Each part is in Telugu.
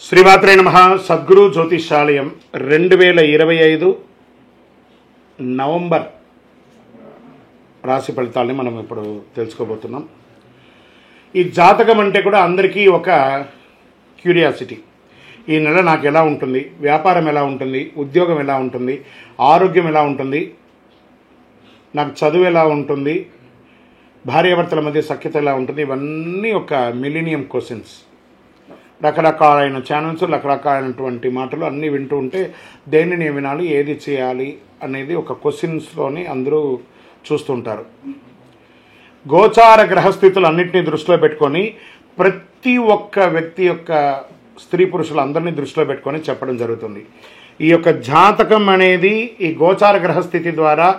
శ్రీమాత్రే నమః. సద్గురు జ్యోతిషాలయం 2025 నవంబర్ రాశి ఫలితాలని మనం ఇప్పుడు తెలుసుకోబోతున్నాం. ఈ జాతకం అంటే కూడా అందరికీ ఒక క్యూరియాసిటీ. ఈ నెల నాకు ఎలా ఉంటుంది, వ్యాపారం ఎలా ఉంటుంది, ఉద్యోగం ఎలా ఉంటుంది, ఆరోగ్యం ఎలా ఉంటుంది, నాకు చదువు ఎలా ఉంటుంది, భార్యాభర్తల మధ్య సఖ్యత ఎలా ఉంటుంది, ఇవన్నీ ఒక మిలీనియం క్వశ్చన్స్. రకరకాలైన ఛానల్స్, రకరకాలైనటువంటి మాటలు అన్నీ వింటూ ఉంటే దేనిని వినాలి, ఏది చేయాలి అనేది ఒక క్వశ్చన్స్లోని అందరూ చూస్తుంటారు. గోచార గ్రహస్థితులు అన్నింటినీ దృష్టిలో పెట్టుకొని ప్రతి ఒక్క వ్యక్తి యొక్క స్త్రీ పురుషులు అందరినీ దృష్టిలో పెట్టుకొని చెప్పడం జరుగుతుంది. ఈ యొక్క జాతకం అనేది ఈ గోచార గ్రహస్థితి ద్వారా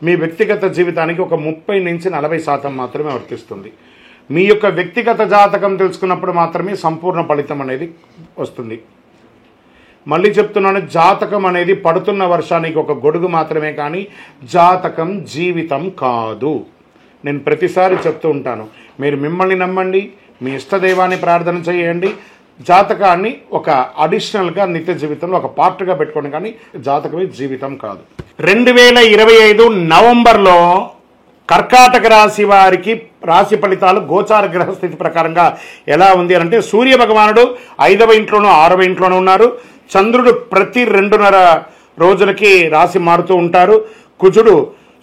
మీ వ్యక్తిగత జీవితానికి ఒక 30 నుంచి 40% మాత్రమే వర్తిస్తుంది. మీ యొక్క వ్యక్తిగత జాతకం తెలుసుకున్నప్పుడు మాత్రమే సంపూర్ణ ఫలితం అనేది వస్తుంది. మళ్ళీ చెప్తున్నాను, జాతకం అనేది పడుతున్న వర్షానికి ఒక గొడుగు మాత్రమే, కానీ జాతకం జీవితం కాదు. నేను ప్రతిసారి చెప్తూ ఉంటాను, మీరు మిమ్మల్ని నమ్మండి, మీ ఇష్టదైవాన్ని ప్రార్థన చేయండి, జాతకాన్ని ఒక అడిషనల్గా నిత్య జీవితంలో ఒక పార్ట్గా పెట్టుకోండి, కానీ జాతకమే జీవితం కాదు. 2025 నవంబర్లో కర్కాటక రాశి వారికి రాశి ఫలితాలు గోచార గ్రహస్థితి ప్రకారంగా ఎలా ఉంది అంటే, సూర్య భగవానుడు 5వ ఇంట్లోనూ 6వ ఇంట్లోనూ ఉన్నారు. చంద్రుడు ప్రతి 2.5 రోజులకి రాశి మారుతూ ఉంటారు. కుజుడు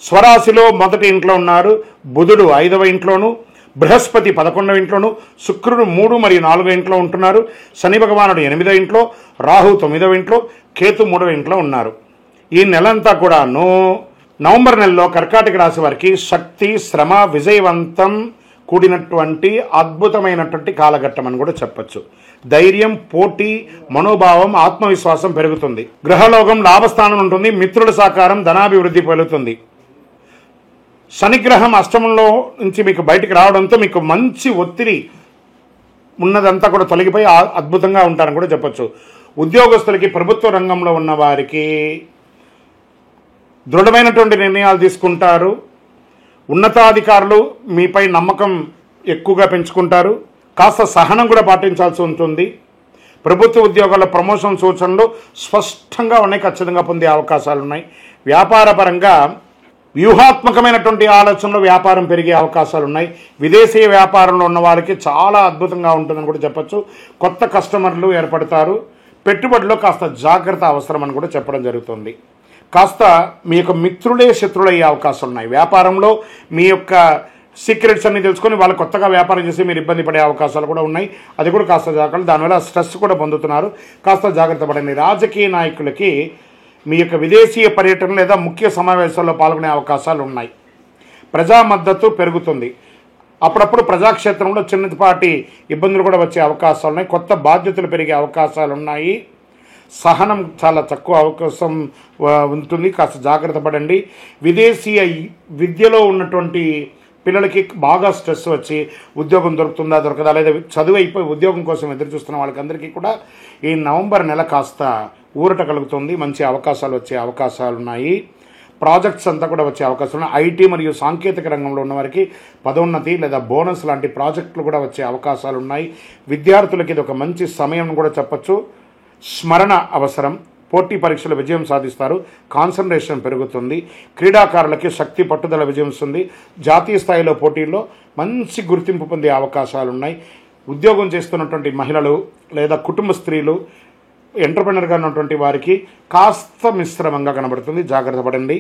స్వరాశిలో 1వ ఇంట్లో ఉన్నారు. బుధుడు 5వ ఇంట్లోనూ, బృహస్పతి 11వ ఇంట్లోనూ, శుక్రుడు 3 మరియు 4వ ఇంట్లో ఉంటున్నారు. శని భగవానుడు 8వ ఇంట్లో, రాహు 9వ ఇంట్లో, కేతు 3వ ఇంట్లో ఉన్నారు. ఈ నెలంతా కూడాను నవంబర్ నెలలో కర్కాటక రాశి వారికి శక్తి, శ్రమ, విజయవంతం కూడినటువంటి అద్భుతమైనటువంటి కాలఘట్టం అని కూడా చెప్పచ్చు. ధైర్యం, పోటీ, మనోభావం, ఆత్మవిశ్వాసం పెరుగుతుంది. గ్రహలోకం లాభస్థానం ఉంటుంది. మిత్రుల సహకారం, ధనాభివృద్ధి పెరుగుతుంది. శనిగ్రహం అష్టమంలో నుంచి మీకు బయటికి రావడంతో మీకు మంచి ఒత్తిడి ఉన్నదంతా కూడా తొలగిపోయి అద్భుతంగా ఉంటారని కూడా చెప్పచ్చు. ఉద్యోగస్తులకి, ప్రభుత్వ రంగంలో ఉన్న వారికి దృఢమైనటువంటి నిర్ణయాలు తీసుకుంటారు. ఉన్నతాధికారులు మీపై నమ్మకం ఎక్కువగా పెంచుకుంటారు. కాస్త సహనం కూడా పాటించాల్సి ఉంటుంది. ప్రభుత్వ ఉద్యోగాల ప్రమోషన్ సూచనలు స్పష్టంగా ఉన్నాయి, ఖచ్చితంగా పొందే అవకాశాలు ఉన్నాయి. వ్యాపారపరంగా వ్యూహాత్మకమైనటువంటి ఆలోచనలు వ్యాపారం పెరిగే అవకాశాలు ఉన్నాయి. విదేశీ వ్యాపారంలో ఉన్న వారికి చాలా అద్భుతంగా ఉంటుందని కూడా చెప్పచ్చు. కొత్త కస్టమర్లు ఏర్పడతారు. పెట్టుబడిలో కాస్త జాగ్రత్త అవసరం అని కూడా చెప్పడం జరుగుతుంది. కాస్త మీ యొక్క మిత్రులే శత్రులు అయ్యే అవకాశాలు ఉన్నాయి. వ్యాపారంలో మీ యొక్క సీక్రెట్స్ అన్ని తెలుసుకొని వాళ్ళు కొత్తగా వ్యాపారం చేసి మీరు ఇబ్బంది పడే అవకాశాలు కూడా ఉన్నాయి. అది కూడా కాస్త జాగ్రత్త. దానివల్ల స్ట్రెస్ కూడా పొందుతున్నారు. కాస్త జాగ్రత్త పడండి. రాజకీయ నాయకులకి మీ యొక్క విదేశీయ పర్యటన లేదా ముఖ్య సమావేశాల్లో పాల్గొనే అవకాశాలు ఉన్నాయి. ప్రజా మద్దతు పెరుగుతుంది. అప్పుడప్పుడు ప్రజాక్షేత్రంలో చిన్నపాటి ఇబ్బందులు కూడా వచ్చే అవకాశాలు ఉన్నాయి. కొత్త బాధ్యతలు పెరిగే అవకాశాలు ఉన్నాయి. సహనం చాలా తక్కువ అవకాశం ఉంటుంది. కాస్త జాగ్రత్త పడండి. విదేశీయ విద్యలో ఉన్నటువంటి పిల్లలకి బాగా స్ట్రెస్ వచ్చి ఉద్యోగం దొరుకుతుందా దొరకదా, లేదా చదువు అయిపోయి ఉద్యోగం కోసం ఎదురు చూస్తున్న వాళ్ళకందరికీ కూడా ఈ నవంబర్ నెల కాస్త ఊరట కలుగుతుంది. మంచి అవకాశాలు వచ్చే అవకాశాలు ఉన్నాయి. ప్రాజెక్ట్స్ అంతా కూడా వచ్చే అవకాశాలు ఉన్నాయి. ఐటీ మరియు సాంకేతిక రంగంలో ఉన్న వారికి పదోన్నతి లేదా బోనస్ లాంటి ప్రాజెక్టులు కూడా వచ్చే అవకాశాలు ఉన్నాయి. విద్యార్థులకి ఇది ఒక మంచి సమయం కూడా చెప్పచ్చు. స్మరణ అవసరం. పోటీ పరీక్షలు విజయం సాధిస్తారు. కాన్సన్ట్రేషన్ పెరుగుతుంది. క్రీడాకారులకి శక్తి, పట్టుదల విజయం వస్తుంది. జాతీయ స్థాయిలో పోటీల్లో మంచి గుర్తింపు పొందే అవకాశాలు ఉన్నాయి. ఉద్యోగం చేస్తున్నటువంటి మహిళలు లేదా కుటుంబ స్త్రీలు, ఎంటర్‌ప్రెన్యూర్‌గా ఉన్నటువంటి వారికి కాస్త మిశ్రమంగా కనబడుతుంది. జాగ్రత్త పడండి.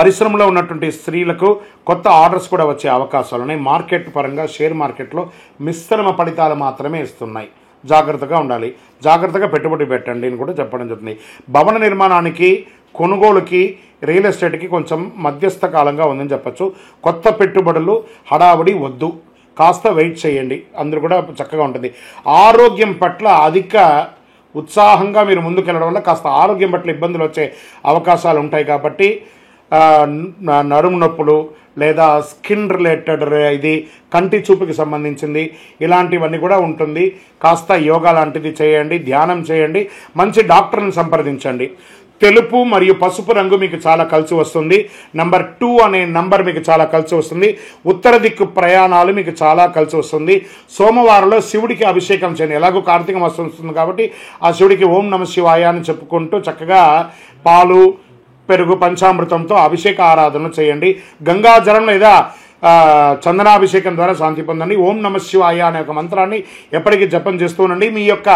పరిశ్రమలో ఉన్నటువంటి స్త్రీలకు కొత్త ఆర్డర్స్ కూడా వచ్చే అవకాశాలు ఉన్నాయి. మార్కెట్ పరంగా షేర్ మార్కెట్లో మిశ్రమ ఫలితాలు మాత్రమే ఇస్తున్నాయి. జాగ్రత్తగా ఉండాలి. జాగ్రత్తగా పెట్టుబడి పెట్టండి అని కూడా చెప్పడం జరుగుతుంది. భవన నిర్మాణానికి, కొనుగోలుకి, రియల్ ఎస్టేట్కి కొంచెం మధ్యస్థ కాలంగా ఉందని చెప్పచ్చు. కొత్త పెట్టుబడులు హడావుడి వద్దు. కాస్త వెయిట్ చేయండి. అందరూ కూడా చక్కగా ఉంటుంది. ఆరోగ్యం పట్ల అధిక ఉత్సాహంగా మీరు ముందుకెళ్ళడం వల్ల కాస్త ఆరోగ్యం పట్ల ఇబ్బందులు వచ్చే అవకాశాలు ఉంటాయి. కాబట్టి నడుము నొప్పులు లేదా స్కిన్ రిలేటెడ్, ఇది కంటి చూపుకి సంబంధించింది, ఇలాంటివన్నీ కూడా ఉంటుంది. కాస్త యోగా లాంటిది చేయండి, ధ్యానం చేయండి, మంచి డాక్టర్ని సంప్రదించండి. తెలుపు మరియు పసుపు రంగు మీకు చాలా కలిసి వస్తుంది. నంబర్ 2 అనే నంబర్ మీకు చాలా కలిసి వస్తుంది. ఉత్తర దిక్కు ప్రయాణాలు మీకు చాలా కలిసి వస్తుంది. సోమవారంలో శివుడికి అభిషేకం చేయండి. ఎలాగో కార్తీక మాసం వస్తుంది కాబట్టి ఆ శివుడికి ఓం నమ శివాయ అని చెప్పుకుంటూ చక్కగా పాలు పెరుగు పంచామృతంతో అభిషేక ఆరాధన చేయండి. గంగాజలం లేదా చందనాభిషేకం ద్వారా శాంతి పొందండి. ఓం నమ శివాయ అనే ఒక మంత్రాన్ని ఎప్పటికీ జపం చేస్తూ ఉండండి. మీ యొక్క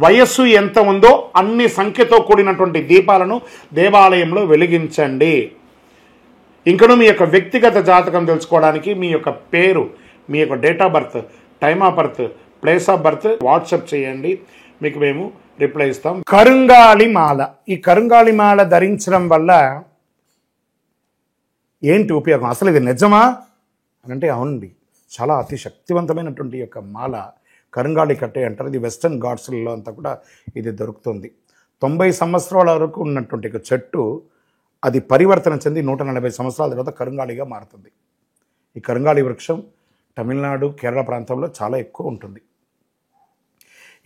వయస్సు ఎంత ఉందో అన్ని సంఖ్యతో కూడినటువంటి దీపాలను దేవాలయంలో వెలిగించండి. ఇంకను మీ యొక్క వ్యక్తిగత జాతకం తెలుసుకోవడానికి మీ యొక్క పేరు, మీ యొక్క date of birth, time of birth, place of birth WhatsApp చేయండి. మీకు మేము రిప్లై ఇస్తాం. కరుంగాలి మాల. ఈ కరుంగాలి మాల ధరించడం వల్ల ఏంటి ఉపయోగం? అసలు ఇది నిజమా అని అంటే అవునండి, చాలా అతి శక్తివంతమైనటువంటి యొక్క మాల కరుంగాలి కట్టే అంటారు. ఇది వెస్టర్న్ ఘాట్స్లలో అంతా కూడా ఇది దొరుకుతుంది. 90 సంవత్సరాల వరకు ఉన్నటువంటి ఒక చెట్టు అది పరివర్తన చెంది 140 సంవత్సరాల తర్వాత కరుంగాలిగా మారుతుంది. ఈ కరుంగాలి వృక్షం తమిళనాడు, కేరళ ప్రాంతంలో చాలా ఎక్కువ ఉంటుంది.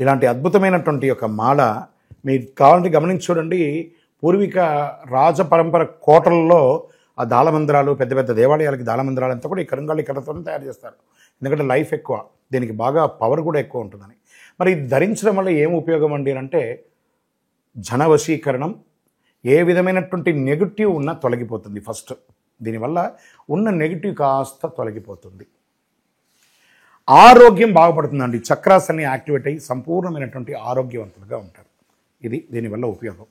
ఇలాంటి అద్భుతమైనటువంటి యొక్క మాల మీరు కావాలంటే గమనించి చూడండి. పూర్వీక రాజ పరంపర కోటలలో ఆ దాళమందిరాలు, పెద్ద పెద్ద దేవాలయాలకి దాళమందిరాలు అంతా కూడా ఈ కరుంగాలి కట్టతోనే తయారు చేస్తారు. ఎందుకంటే లైఫ్ ఎక్కువ, దీనికి బాగా పవర్ కూడా ఎక్కువ ఉంటుందని. మరి ఇది ధరించడం వల్ల ఏం ఉపయోగం అండి అంటే జన వశీకరణం, ఏ విధమైనటువంటి నెగిటివ్ ఉన్నా తొలగిపోతుంది. ఫస్ట్ దీనివల్ల ఉన్న నెగిటివ్ కాస్త తొలగిపోతుంది. ఆరోగ్యం బాగుపడుతుందండి. చక్రాస్ అన్ని యాక్టివేట్ అయ్యి సంపూర్ణమైనటువంటి ఆరోగ్యవంతులుగా ఉంటారు. ఇది దీనివల్ల ఉపయోగం.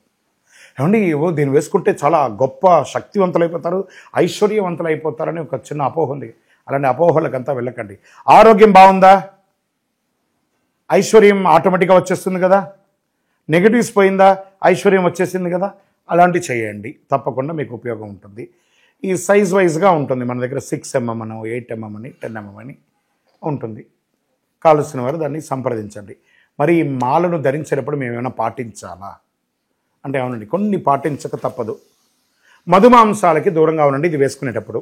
ఏమండి దీన్ని వేసుకుంటే చాలా గొప్ప శక్తివంతులైపోతారు, ఐశ్వర్యవంతులైపోతారని ఒక చిన్న అపోహ ఉంది. అలాంటి అపోహలకంతా వెళ్ళకండి. ఆరోగ్యం బాగుందా, ఐశ్వర్యం ఆటోమేటిక్గా వచ్చేస్తుంది కదా. నెగిటివ్స్ పోయిందా, ఐశ్వర్యం వచ్చేసింది కదా. అలాంటివి చేయండి, తప్పకుండా మీకు ఉపయోగం ఉంటుంది. ఈ సైజ్ వైజ్గా ఉంటుంది. మన దగ్గర 6 mm అని, 8 mm అని, 10 mm అని ఉంటుంది. కావలసిన వారు దాన్ని సంప్రదించండి. మరి ఈ మాలను ధరించేటప్పుడు మేము ఏమైనా పాటించాలా అంటే అవునండి, కొన్ని పాటించక తప్పదు. మధుమాంసాలకి దూరంగా ఉండండి. ఇది వేసుకునేటప్పుడు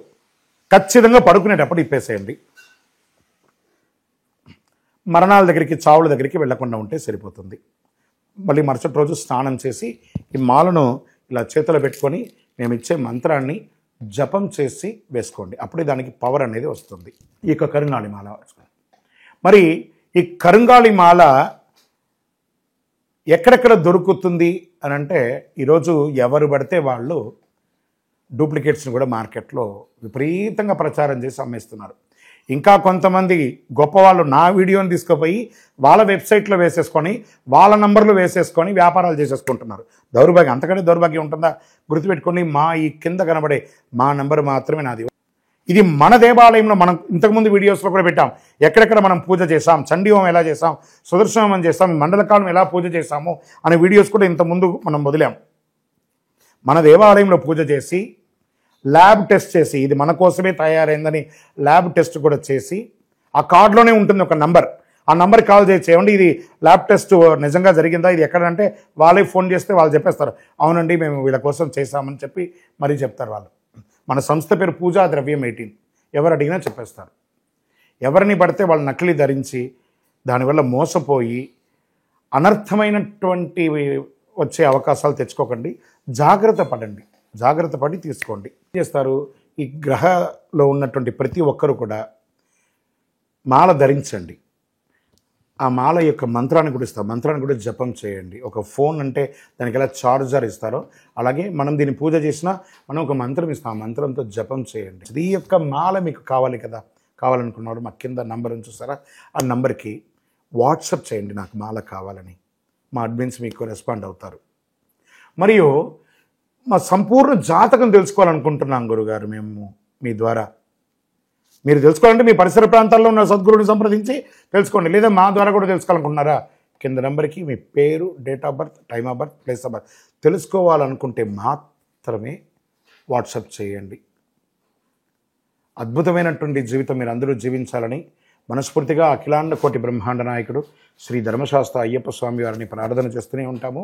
ఖచ్చితంగా పడుకునేటప్పుడు ఇప్పేసేయండి. మరణాల దగ్గరికి, చావుల దగ్గరికి వెళ్లకుండా ఉంటే సరిపోతుంది. మళ్ళీ మరుసటి రోజు స్నానం చేసి ఈ మాలను ఇలా చేతిలో పెట్టుకొని మేము ఇచ్చే మంత్రాన్ని జపం చేసి వేసుకోండి. అప్పుడే దానికి పవర్ అనేది వస్తుంది. ఈ యొక్క కరుంగాలి మాల. మరి ఈ కరుంగాలి మాల ఎక్కడెక్కడ దొరుకుతుంది అని అంటే ఈరోజు ఎవరు పడితే వాళ్ళు డూప్లికేట్స్ని కూడా మార్కెట్లో విపరీతంగా ప్రచారం చేసి అమ్మేస్తున్నారు. ఇంకా కొంతమంది గొప్పవాళ్ళు నా వీడియోని తీసుకుపోయి వాళ్ళ వెబ్సైట్లో వేసేసుకొని వాళ్ళ నంబర్లు వేసేసుకొని వ్యాపారాలు చేసేసుకుంటున్నారు. దౌర్భాగ్యం, అంతకంటే దౌర్భాగ్యం ఉంటుందా? గుర్తుపెట్టుకొని మా ఈ కింద కనబడే మా నంబర్ మాత్రమే నాది. ఇది మన దేవాలయంలో మనం ఇంతకుముందు వీడియోస్లో కూడా పెట్టాం. ఎక్కడెక్కడ మనం పూజ చేసాం, చండీ హోమం ఎలా చేసాం, సుదర్శన హోమం చేస్తాం, మండలకాలం ఎలా పూజ చేసాము అనే వీడియోస్ కూడా ఇంతకుముందు మనం వదిలాం. మన దేవాలయంలో పూజ చేసి ల్యాబ్ టెస్ట్ చేసి ఇది మన కోసమే తయారైందని ల్యాబ్ టెస్ట్ కూడా చేసి ఆ కార్డులోనే ఉంటుంది ఒక నంబర్. ఆ నంబర్కి కాల్ చేసి ఏమండి ఇది ల్యాబ్ టెస్ట్ నిజంగా జరిగిందా, ఇది ఎక్కడంటే వాళ్ళే ఫోన్ చేస్తే వాళ్ళు చెప్పేస్తారు అవునండి మేము వీళ్ళ కోసం చేశామని చెప్పి మరీ చెప్తారు వాళ్ళు. మన సంస్థ పేరు పూజా ద్రవ్యం 18. ఎవరు అడిగినా చెప్పేస్తారు. ఎవరిని పడితే వాళ్ళు నకిలీ ధరించి దానివల్ల మోసపోయి అనర్థమైనటువంటి వచ్చే అవకాశాలు తెచ్చుకోకండి. జాగ్రత్త పడండి, జాగ్రత్త పడి తీసుకోండి. ఏం చేస్తారు, ఈ గ్రహలో ఉన్నటువంటి ప్రతి ఒక్కరు కూడా మాల ధరించండి. ఆ మాల యొక్క మంత్రాన్ని కూడా ఇస్తాం, మంత్రాన్ని కూడా జపం చేయండి. ఒక ఫోన్ అంటే దానికి ఎలా చార్జర్ ఇస్తారో అలాగే మనం దీన్ని పూజ చేసినా మనం ఒక మంత్రం ఇస్తాం, ఆ మంత్రంతో జపం చేయండి. ఈ యొక్క మాల మీకు కావాలి కదా, కావాలనుకున్నాడు మా కింద నంబర్ చూస్తారా, ఆ నంబర్కి వాట్సాప్ చేయండి నాకు మాల కావాలని. మా అడ్మిన్స్ మీకు రెస్పాండ్ అవుతారు. మరియు మా సంపూర్ణ జాతకం తెలుసుకోవాలనుకుంటున్నాం గురుగారు మేము మీ ద్వారా. మీరు తెలుసుకోవాలంటే మీ పరిసర ప్రాంతాల్లో ఉన్న సద్గురుని సంప్రదించి తెలుసుకోండి. లేదా మా ద్వారా కూడా తెలుసుకోవాలనుకుంటున్నారా, కింద నెంబర్కి మీ పేరు, date of birth, time of birth, place of birth తెలుసుకోవాలనుకుంటే మాత్రమే వాట్సాప్ చేయండి. అద్భుతమైనటువంటి జీవితం మీరు అందరూ జీవించాలని మనస్ఫూర్తిగా అఖిలాండ కోటి బ్రహ్మాండ నాయకుడు శ్రీ ధర్మశాస్త్ర అయ్యప్ప స్వామి వారిని ప్రార్థన చేస్తూనే ఉంటాము.